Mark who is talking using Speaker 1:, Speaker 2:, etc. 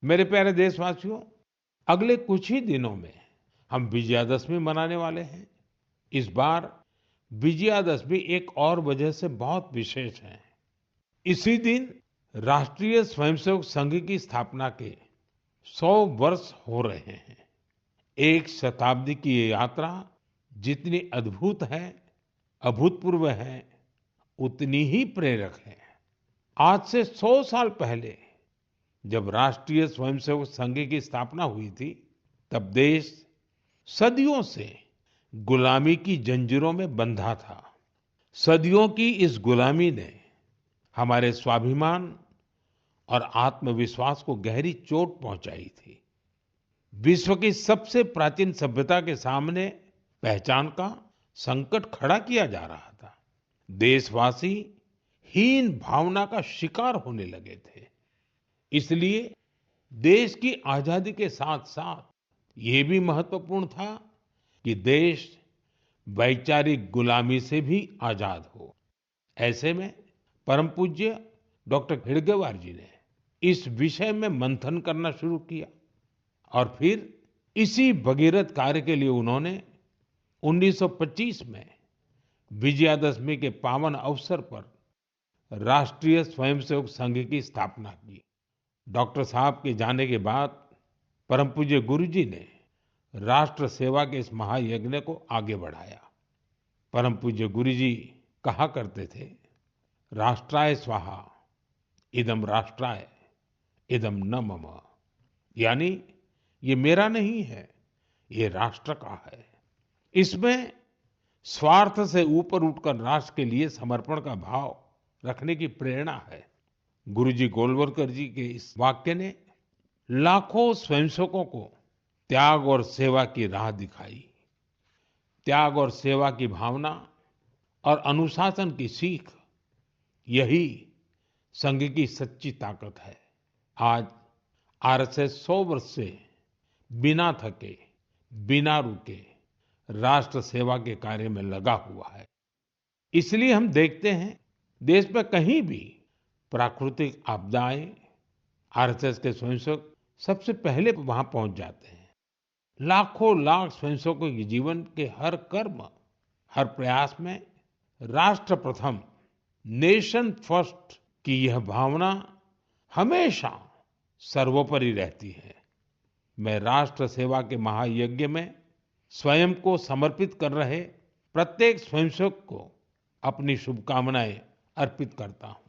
Speaker 1: मेरे प्यारे देशवासियों, अगले कुछ ही दिनों में हम विजयादशमी मनाने वाले हैं। इस बार विजयादशमी एक और वजह से बहुत विशेष है। इसी दिन राष्ट्रीय स्वयंसेवक संघ की स्थापना के 100 वर्ष हो रहे हैं। एक शताब्दी की ये यात्रा जितनी अद्भुत है, अभूतपूर्व है, उतनी ही प्रेरक है। आज से 100 साल पहले जब राष्ट्रीय स्वयंसेवक संघ की स्थापना हुई थी, तब देश सदियों से गुलामी की जंजीरों में बंधा था। सदियों की इस गुलामी ने हमारे स्वाभिमान और आत्मविश्वास को गहरी चोट पहुंचाई थी। विश्व की सबसे प्राचीन सभ्यता के सामने पहचान का संकट खड़ा किया जा रहा था। देशवासी हीन भावना का शिकार होने लगे थे। इसलिए देश की आजादी के साथ-साथ ये भी महत्वपूर्ण था कि देश वैचारिक गुलामी से भी आजाद हो। ऐसे में परम पूज्य डॉक्टर हेडगेवार जी ने इस विषय में मंथन करना शुरू किया और फिर इसी भगीरथ कार्य के लिए उन्होंने 1925 में विजयादशमी के पावन अवसर पर राष्ट्रीय स्वयंसेवक संघ की स्थापना की। डॉक्टर साहब के जाने के बाद परम पूज्य गुरु जी ने राष्ट्र सेवा के इस महायज्ञ को आगे बढ़ाया। परम पूज्य गुरु जी कहा करते थे, राष्ट्राय स्वाहा इदं राष्ट्राय इदं न मम। यानी ये मेरा नहीं है, ये राष्ट्र का है। इसमें स्वार्थ से ऊपर उठकर राष्ट्र के लिए समर्पण का भाव रखने की प्रेरणा है। गुरुजी गोलवलकर जी के इस वाक्य ने लाखों स्वयंसेवकों को त्याग और सेवा की राह दिखाई। त्याग और सेवा की भावना और अनुशासन की सीख, यही संघ की सच्ची ताकत है। आज आरएसएस 100 वर्ष से बिना थके, बिना रुके राष्ट्र सेवा के कार्य में लगा हुआ है। इसलिए हम देखते हैं, देश में कहीं भी प्राकृतिक आपदाएं, आरएसएस के स्वयंसेवक सबसे पहले वहां पहुंच जाते हैं। लाखों लाख स्वयंसेवकों के जीवन के हर कर्म, हर प्रयास में राष्ट्र प्रथम, नेशन फर्स्ट की यह भावना हमेशा सर्वोपरि रहती है। मैं राष्ट्र सेवा के महायज्ञ में स्वयं को समर्पित कर रहे प्रत्येक स्वयंसेवक को अपनी शुभकामनाएं अर्पित करता हूं।